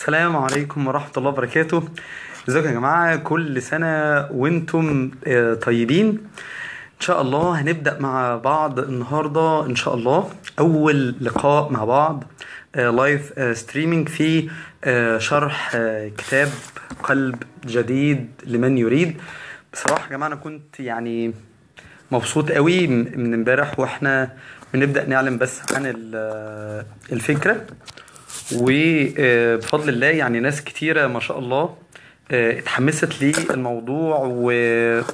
السلام عليكم ورحمة الله وبركاته. ازيكم يا جماعة؟ كل سنة وانتم طيبين. ان شاء الله هنبدأ مع بعض النهاردة ان شاء الله اول لقاء مع بعض لايف ستريمينج في شرح كتاب قلب جديد لمن يريد. بصراحة يا جماعة انا كنت يعني مبسوط قوي من امبارح واحنا بنبدأ نعلم بس عن الفكرة، وبفضل الله يعني ناس كتيرة ما شاء الله اتحمست للموضوع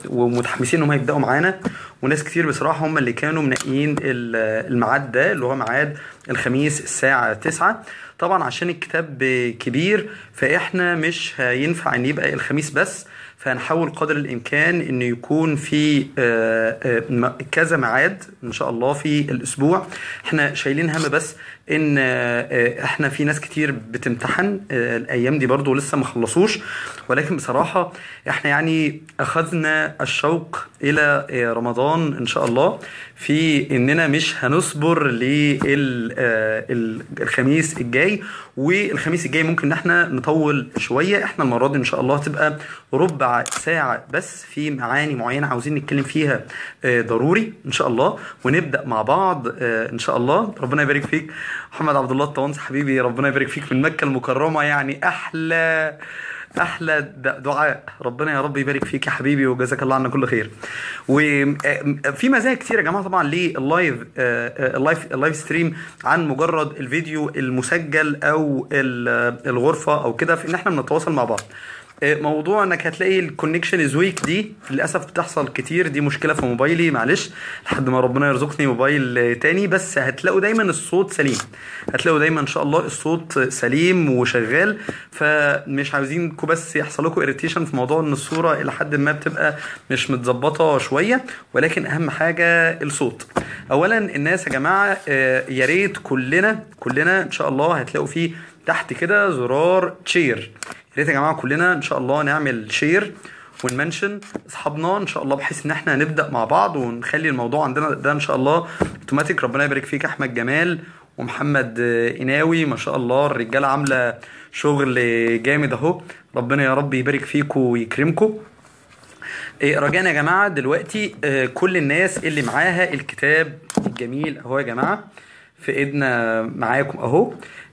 ومتحمسين انهم هيبداوا معانا. وناس كتير بصراحة هم اللي كانوا منقيين الميعاد ده اللي هو ميعاد الخميس الساعة 9. طبعا عشان الكتاب كبير فاحنا مش هينفع ان يبقى الخميس بس، فهنحاول قدر الامكان ان يكون في كذا ميعاد ان شاء الله في الاسبوع. احنا شايلين هم بس ان احنا في ناس كتير بتمتحن الايام دي برضو لسه ما خلصوش، ولكن بصراحة احنا يعني اخذنا الشوق الى رمضان ان شاء الله، في اننا مش هنصبر للخميس الجاي. والخميس الجاي ممكن ان احنا نطول شوية. احنا المرة دي ان شاء الله تبقى ربع ساعة بس في معاني معينة عاوزين نتكلم فيها ضروري ان شاء الله، ونبدأ مع بعض ان شاء الله. ربنا يبارك فيك محمد عبد الله الطوانس حبيبي، ربنا يبارك فيك من مكة المكرمة، يعني احلى دعاء. ربنا يا رب يبارك فيك يا حبيبي وجزاك الله عنا كل خير. وفي مزايا كتير يا جماعه طبعا اللايف ستريم عن مجرد الفيديو المسجل او الغرفه او كده، في ان احنا بنتواصل مع بعض. موضوع انك هتلاقي الكونكشن از ويك دي للاسف بتحصل كتير، دي مشكله في موبايلي، معلش لحد ما ربنا يرزقني موبايل تاني. بس هتلاقوا دايما الصوت سليم، هتلاقوا دايما ان شاء الله الصوت سليم وشغال. فمش عاوزينكم بس يحصل لكم اريتيشن في موضوع ان الصوره الى حد ما بتبقى مش متظبطه شويه، ولكن اهم حاجه الصوت. اولا الناس يا جماعه يا ريت كلنا ان شاء الله هتلاقوا فيه تحت كده زرار شير. يا ريت يا جماعه كلنا ان شاء الله نعمل شير ونمنشن اصحابنا ان شاء الله، بحيث ان احنا نبدا مع بعض ونخلي الموضوع عندنا ده ان شاء الله اوتوماتيك. ربنا يبارك فيك احمد جمال ومحمد قناوي، ما شاء الله الرجاله عامله شغل جامد اهو. ربنا يا رب يبارك فيكم ويكرمكم. رجانا يا جماعه دلوقتي كل الناس اللي معاها الكتاب الجميل اهو يا جماعه في ايدنا معاكم اهو،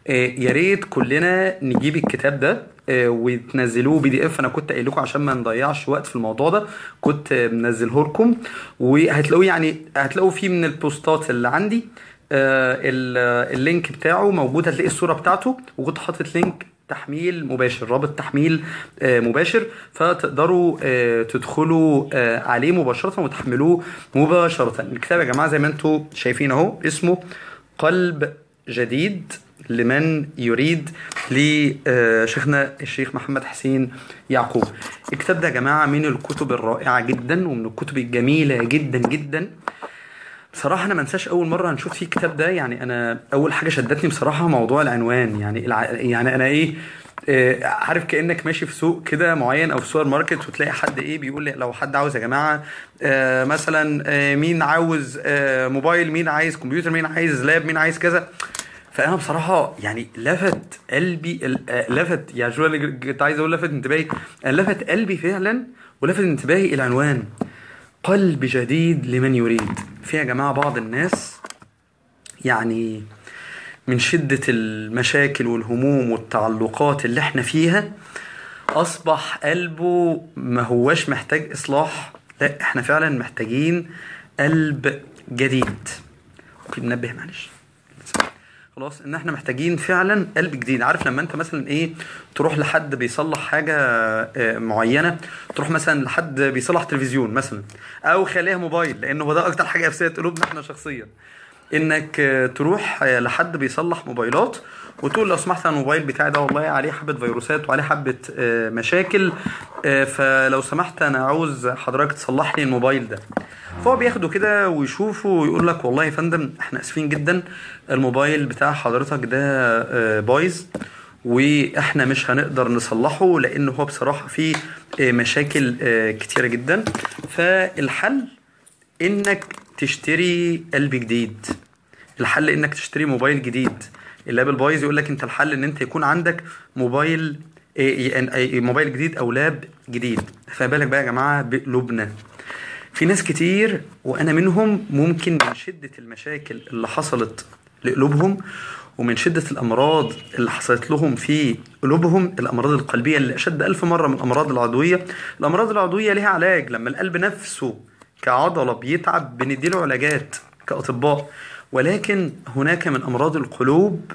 يا ريت كلنا نجيب الكتاب ده وتنزلوه PDF. انا كنت قايل لكم عشان ما نضيعش وقت في الموضوع ده كنت منزله لكم، وهتلاقوه يعني هتلاقوه فيه من البوستات اللي عندي اللينك بتاعه موجود، هتلاقي الصورة بتاعته، وكنت حاطط لينك تحميل مباشر، رابط تحميل مباشر، فتقدروا تدخلوا عليه مباشرة وتحملوه مباشرة. الكتاب يا جماعة زي ما انتم شايفين اهو اسمه قلب جديد لمن يريد، لشيخنا الشيخ محمد حسين يعقوب. الكتاب ده يا جماعة من الكتب الرائعة جدا ومن الكتب الجميلة جدا جدا. بصراحة أنا ما انساش أول مرة هنشوف فيه الكتاب ده، يعني أنا أول حاجة شدتني بصراحة موضوع العنوان. يعني أنا إيه عارف كأنك ماشي في سوق كده معين أو في سوبر ماركت وتلاقي حد بيقول لي لو حد عاوز يا جماعة مثلا مين عاوز موبايل، مين عايز كمبيوتر، مين عايز لاب، مين عايز كذا. فانا بصراحه يعني لفت قلبي لفت يعني شو اللي كنت عايز اقول، لفت انتباهي، لفت قلبي فعلا ولفت انتباهي العنوان قلب جديد لمن يريد. في يا جماعه بعض الناس يعني من شده المشاكل والهموم والتعلقات اللي احنا فيها اصبح قلبه ما هوش محتاج اصلاح، لا احنا فعلا محتاجين قلب جديد. ممكن ننبه معلش خلاص ان احنا محتاجين فعلا قلب جديد. عارف لما انت مثلا تروح لحد بيصلح حاجه معينه، تروح مثلا لحد بيصلح تلفزيون مثلا او خليها موبايل، لانه ده اكتر حاجه افسدت قلوبنا احنا شخصيا، انك تروح لحد بيصلح موبايلات وتقول لو سمحت الموبايل بتاعي ده والله عليه حبه فيروسات وعليه حبه مشاكل، فلو سمحت انا عاوز حضرتك تصلح لي الموبايل ده. فهو بياخده كده ويشوفه ويقول لك والله يا فندم احنا اسفين جدا الموبايل بتاع حضرتك ده بايظ واحنا مش هنقدر نصلحه لانه هو بصراحة فيه مشاكل كتيرة جدا. فالحل انك تشتري قلب جديد، الحل انك تشتري موبايل جديد. اللاب البايظ يقول لك انت الحل ان انت يكون عندك موبايل موبايل جديد او لاب جديد. فما بالك بقى يا جماعه بقلوبنا؟ في ناس كتير وانا منهم ممكن من شده المشاكل اللي حصلت لقلوبهم ومن شدة الأمراض اللي حصلت لهم في قلوبهم، الأمراض القلبية اللي أشد ألف مرة من الأمراض العضوية. الأمراض العضوية لها علاج، لما القلب نفسه كعضلة بيتعب بنديله علاجات كأطباء، ولكن هناك من أمراض القلوب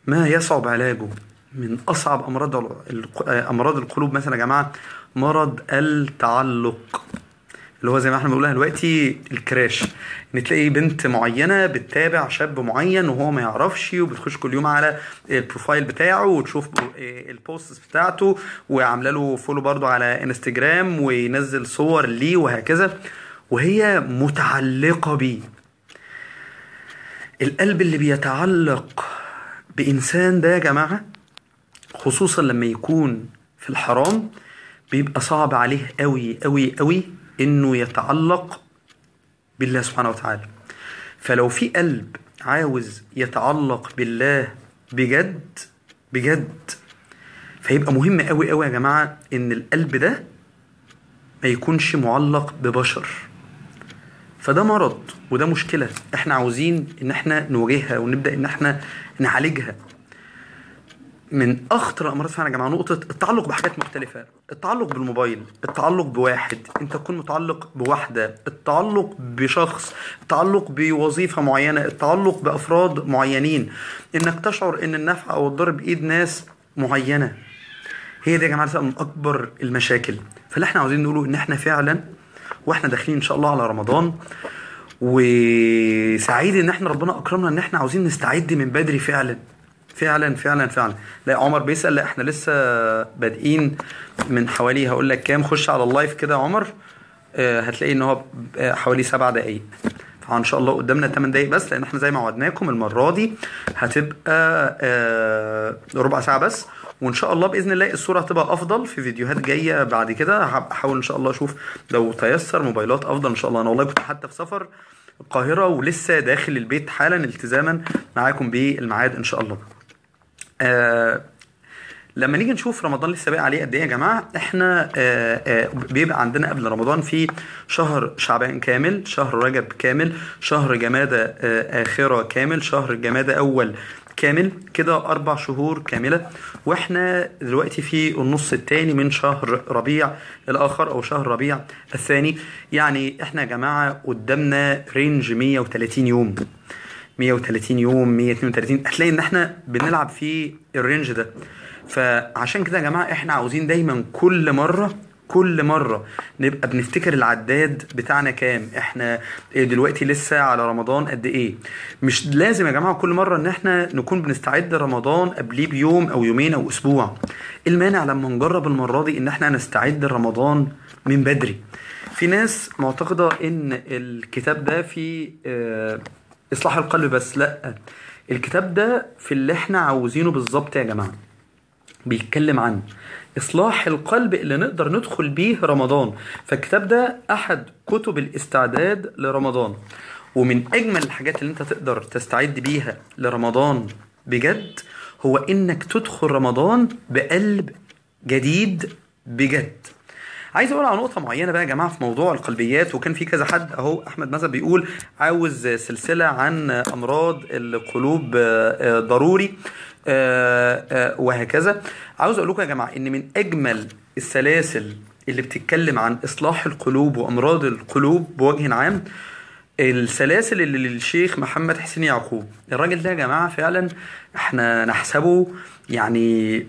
ما يصعب علاجه. من أصعب أمراض القلوب مثلا يا جماعة مرض التعلق، اللي هو زي ما احنا بنقولها دلوقتي الكراش. ان تلاقي بنت معينه بتتابع شاب معين وهو ما يعرفش، وبتخش كل يوم على البروفايل بتاعه وتشوف البوستس بتاعته، وعامله له فولو برضه على انستجرام وينزل صور ليه وهكذا، وهي متعلقه بيه. القلب اللي بيتعلق بانسان ده يا جماعه، خصوصا لما يكون في الحرام، بيبقى صعب عليه قوي قوي قوي انه يتعلق بالله سبحانه وتعالى. فلو في قلب عاوز يتعلق بالله بجد بجد، فيبقى مهم قوي قوي يا جماعة ان القلب ده ما يكونش معلق ببشر. فده مرض وده مشكلة احنا عاوزين ان احنا نواجهها ونبدأ ان احنا نعالجها. من اخطر الامراض فعلا يا جماعه نقطه التعلق بحاجات مختلفه، التعلق بالموبايل، التعلق بواحد، انت تكون متعلق بواحده، التعلق بشخص، التعلق بوظيفه معينه، التعلق بافراد معينين، انك تشعر ان النفع او الضر بايد ناس معينه. هي دي يا جماعه من اكبر المشاكل. فاللي احنا عاوزين نقوله ان احنا فعلا واحنا داخلين ان شاء الله على رمضان، وسعيد ان احنا ربنا اكرمنا ان احنا عاوزين نستعد من بدري فعلا فعلا فعلا فعلا. لا عمر بيسأل، لا احنا لسه بادئين من حوالي هقول لك كام، خش على اللايف كده يا عمر، هتلاقي ان هو حوالي 7 دقايق. فان شاء الله قدامنا 8 دقايق بس، لان احنا زي ما وعدناكم المره دي هتبقى ربع ساعه بس. وان شاء الله باذن الله الصوره هتبقى افضل في فيديوهات جايه بعد كده. هحاول ان شاء الله اشوف لو تيسر موبايلات افضل ان شاء الله. انا والله كنت حتى في سفر القاهره ولسه داخل البيت حالا التزاما معاكم بالميعاد ان شاء الله. لما نيجي نشوف رمضان لسه باقي عليه قد ايه يا جماعه، احنا بيبقى عندنا قبل رمضان في شهر شعبان كامل، شهر رجب كامل، شهر جمادى اخره كامل، شهر جمادى اول كامل، كده 4 شهور كامله. واحنا دلوقتي في النص الثاني من شهر ربيع الاخر او شهر ربيع الثاني. يعني احنا يا جماعه قدامنا رينج 130 يوم، 130 يوم، 132. هتلاقي ان احنا بنلعب في الرينج ده. فعشان كده يا جماعه احنا عاوزين دايما كل مره نبقى بنفتكر العداد بتاعنا كام، احنا دلوقتي لسه على رمضان قد ايه. مش لازم يا جماعه كل مره ان احنا نكون بنستعد رمضان قبليه بيوم او يومين او اسبوع. المانع لما نجرب المره دي ان احنا نستعد رمضان من بدري. في ناس معتقده ان الكتاب ده في اصلاح القلب بس، لا، الكتاب ده في اللي احنا عاوزينه بالظبط يا جماعه. بيتكلم عن اصلاح القلب اللي نقدر ندخل بيه رمضان. فالكتاب ده احد كتب الاستعداد لرمضان، ومن اجمل الحاجات اللي انت تقدر تستعد بيها لرمضان بجد هو انك تدخل رمضان بقلب جديد بجد. عايز اقول على نقطه معينه بقى يا جماعه في موضوع القلبيات، وكان في كذا حد اهو، احمد مثلا بيقول عاوز سلسله عن امراض القلوب ضروري وهكذا. عاوز اقول لكم يا جماعه ان من اجمل السلاسل اللي بتتكلم عن اصلاح القلوب وامراض القلوب بوجه عام السلاسل اللي للشيخ محمد حسين يعقوب. الراجل ده يا جماعه فعلا احنا نحسبه يعني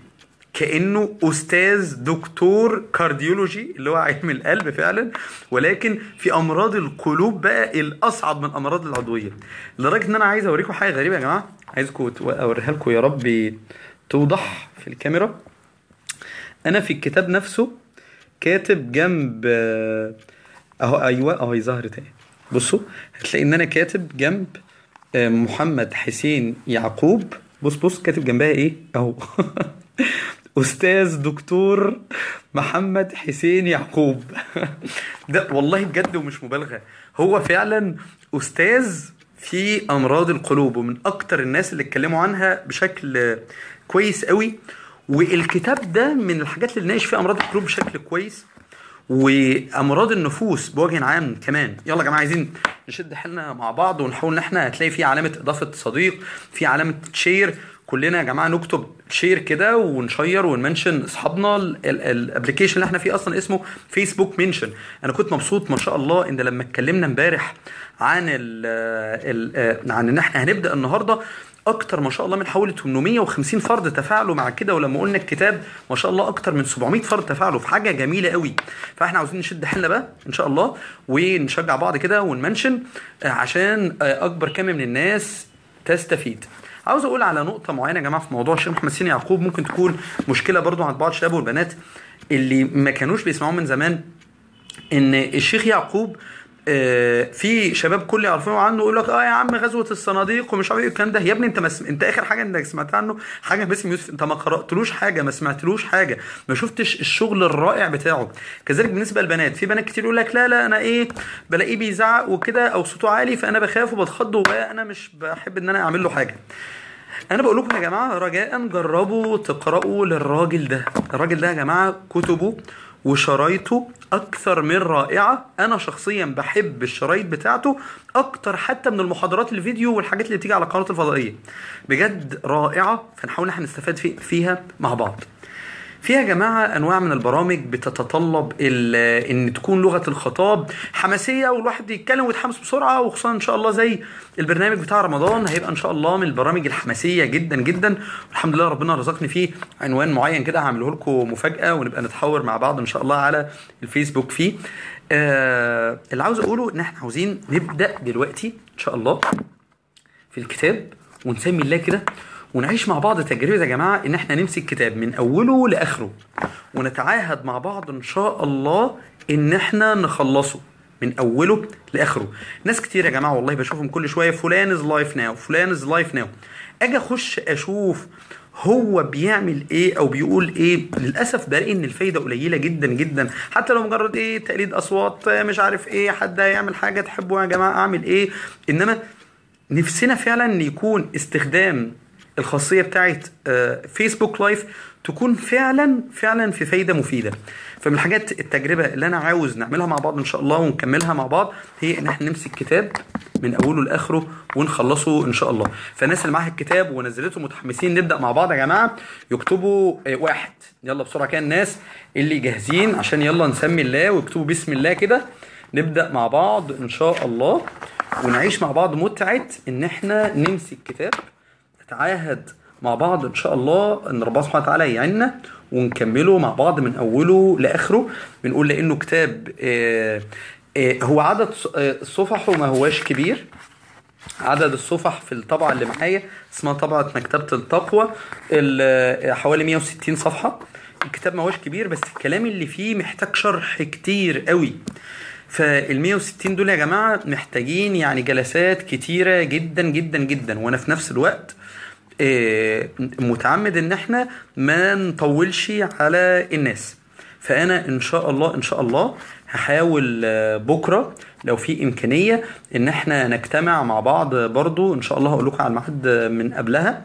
كأنه أستاذ دكتور كارديولوجي اللي هو علم القلب فعلا، ولكن في أمراض القلوب بقى الأصعب من أمراض العضوية. لدرجة إن أنا عايز أوريكم حاجة غريبة يا جماعة، عايزكم أوريها لكم يا رب توضح في الكاميرا. أنا في الكتاب نفسه كاتب جنب أهو، أيوة أهو ظهر تاني، بصوا هتلاقي إن أنا كاتب جنب محمد حسين يعقوب. بص كاتب جنبها إيه أهو أستاذ دكتور محمد حسين يعقوب. ده والله بجد ومش مبالغة، هو فعلا أستاذ في امراض القلوب، ومن اكتر الناس اللي اتكلموا عنها بشكل كويس قوي. والكتاب ده من الحاجات اللي ناقش فيها امراض القلوب بشكل كويس، وامراض النفوس بوجه عام كمان. يلا يا جماعه عايزين نشد حيلنا مع بعض ونحاول ان احنا هتلاقي في علامه اضافه صديق، في علامه شير. كلنا يا جماعه نكتب شير كده ونشير ونمنشن اصحابنا. الابلكيشن اللي احنا فيه اصلا اسمه فيسبوك منشن. انا كنت مبسوط ما شاء الله ان لما اتكلمنا امبارح عن عن ان احنا هنبدا النهارده، اكتر ما شاء الله من حوالي 850 فرد تفاعلوا مع كده. ولما قلنا الكتاب ما شاء الله اكتر من 700 فرد تفاعلوا في حاجه جميله قوي. فاحنا عاوزين نشد حيلنا بقى ان شاء الله ونشجع بعض كده ونمنشن عشان اكبر كم من الناس تستفيد. عاوز اقول على نقطه معينه يا جماعه في موضوع الشيخ محمد سين يعقوب، ممكن تكون مشكله برضو عند بعض الشباب والبنات اللي ما كانوش بيسمعوه من زمان. ان الشيخ يعقوب في شباب كل يعرفوه عنه يقول لك يا عم غزوه الصناديق ومش عارف ايه الكلام ده. يا ابني انت اخر حاجه انك سمعت عنه حاجه باسم يوسف، انت ما قراتلوش حاجه، ما سمعتلوش حاجه، ما شفتش الشغل الرائع بتاعه. كذلك بالنسبه للبنات، في بنات كتير يقول لك لا انا بلاقيه بيزعق وكده او صوته عالي فانا بخاف وبتخض وانا مش بحب ان انا اعمل له حاجه. انا بقول لكم يا جماعه رجاء جربوا تقراوا للراجل ده. الراجل ده يا جماعه كتبه وشرايطه اكثر من رائعه. انا شخصيا بحب الشرايط بتاعته اكتر حتى من المحاضرات الفيديو والحاجات اللي بتيجي على القناه الفضائيه. بجد رائعه، فنحاول احنا نستفاد فيها مع بعض. فيها يا جماعة أنواع من البرامج بتتطلب إن تكون لغة الخطاب حماسية والواحد يتكلم ويتحمس بسرعة، وخصوصا إن شاء الله زي البرنامج بتاع رمضان هيبقى إن شاء الله من البرامج الحماسية جدا جدا. والحمد لله ربنا رزقني فيه عنوان معين كده هعمله لكم مفاجأة ونبقى نتحاور مع بعض إن شاء الله على الفيسبوك فيه. اللي عاوز أقوله إن إحنا عاوزين نبدأ دلوقتي إن شاء الله في الكتاب ونسمي الله كده ونعيش مع بعض تجربة يا جماعة ان احنا نمسك كتاب من اوله لاخره ونتعاهد مع بعض ان شاء الله ان احنا نخلصه من اوله لاخره. ناس كتير يا جماعة والله بشوفهم كل شوية فلان از لايف ناو، فلان از لايف ناو. اجي اخش اشوف هو بيعمل ايه او بيقول ايه، للاسف بلاقي ان الفايده قليله جدا جدا. حتى لو مجرد تقليد اصوات مش عارف حد هيعمل حاجه تحبوا يا جماعه اعمل ايه. انما نفسنا فعلا ان يكون استخدام الخاصيه بتاعت فيسبوك لايف تكون فعلا في فايده مفيده. فمن الحاجات التجربه اللي انا عاوز نعملها مع بعض ان شاء الله ونكملها مع بعض هي ان احنا نمسك كتاب من اوله لاخره ونخلصه ان شاء الله. فالناس اللي معاها الكتاب ونزلته متحمسين نبدا مع بعض يا جماعه يكتبوا واحد. يلا بسرعه كده الناس اللي جاهزين عشان يلا نسمي الله ويكتبوا بسم الله كده. نبدا مع بعض ان شاء الله ونعيش مع بعض متعه ان احنا نمسك كتاب، نتعاهد مع بعض ان شاء الله ان ربنا سبحانه وتعالى يعيننا ونكمله مع بعض من اوله لاخره. بنقول لانه كتاب هو عدد صفحه ما هواش كبير. عدد الصفح في الطبعه اللي معايا اسمها طبعه مكتبه التقوى حوالي 160 صفحه. الكتاب ما هواش كبير بس الكلام اللي فيه محتاج شرح كتير قوي. فال 160 دول يا جماعه محتاجين يعني جلسات كتيره جدا جدا جدا. وانا في نفس الوقت متعمد ان احنا ما نطولش على الناس. فانا ان شاء الله هحاول بكره لو في امكانيه ان احنا نجتمع مع بعض برضو ان شاء الله. هقول لكم على الميعاد من قبلها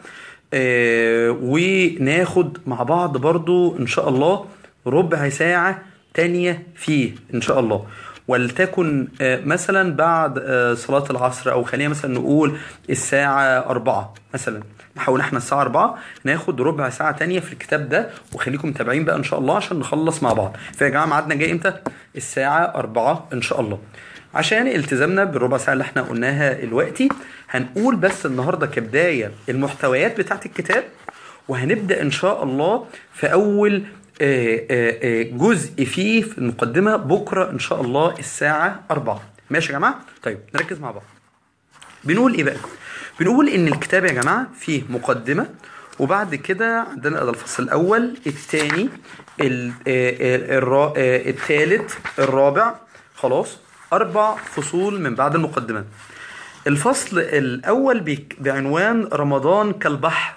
وناخد مع بعض برضو ان شاء الله ربع ساعه تانية فيه ان شاء الله. ولتكن مثلا بعد صلاة العصر او خلينا مثلا نقول الساعة 4 مثلا. نحاول احنا الساعة 4 ناخد ربع ساعة تانية في الكتاب ده وخليكم متابعين بقى ان شاء الله عشان نخلص مع بعض. فيا جماعة ميعادنا جاي امتى؟ الساعة 4 ان شاء الله. عشان التزامنا بالربع ساعة اللي احنا قلناها دلوقتي هنقول بس النهاردة كبداية المحتويات بتاعت الكتاب، وهنبدأ ان شاء الله في اول جزء فيه في المقدمة بكرة ان شاء الله الساعة 4. ماشي يا جماعة؟ طيب نركز مع بعض. بنقول ايه بقى؟ بنقول ان الكتاب يا جماعة فيه مقدمة، وبعد كده عندنا الفصل الاول الثاني الثالث الرابع، خلاص 4 فصول من بعد المقدمة. الفصل الاول بعنوان رمضان كالبحر.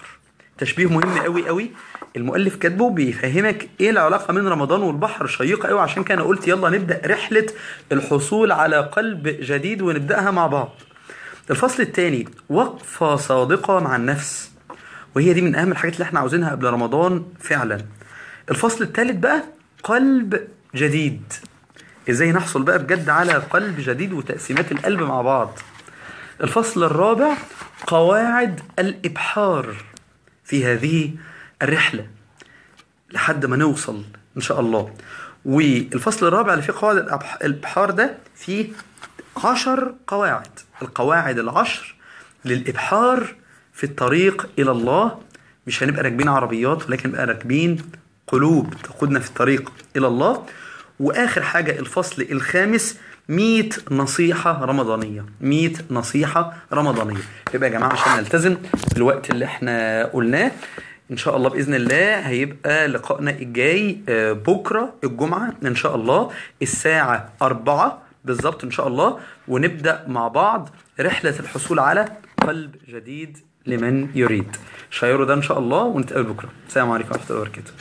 تشبيه مهم قوي قوي المؤلف كاتبه بيفهمك ايه العلاقه بين رمضان والبحر. شيقه قوي. عشان كده انا قلت يلا نبدا رحله الحصول على قلب جديد ونبداها مع بعض. الفصل الثاني وقفة صادقة مع النفس، وهي دي من اهم الحاجات اللي احنا عاوزينها قبل رمضان فعلا. الفصل الثالث بقى قلب جديد، ازاي نحصل بقى بجد على قلب جديد وتقسيمات القلب مع بعض. الفصل الرابع قواعد الإبحار في هذه الرحلة لحد ما نوصل إن شاء الله. والفصل الرابع اللي فيه قواعد الإبحار ده فيه 10 قواعد، القواعد العشر للإبحار في الطريق إلى الله. مش هنبقى راكبين عربيات، ولكن نبقى راكبين قلوب تقودنا في الطريق إلى الله. وآخر حاجة الفصل الخامس 100 نصيحة رمضانية، 100 نصيحة رمضانية. يبقى يا جماعة عشان نلتزم بالوقت اللي احنا قلناه ان شاء الله بإذن الله، هيبقى لقائنا الجاي بكرة الجمعة ان شاء الله الساعة 4 بالظبط ان شاء الله، ونبدأ مع بعض رحلة الحصول على قلب جديد لمن يريد. شايروا ده ان شاء الله، ونتقابل بكرة. السلام عليكم ورحمة الله وبركاته.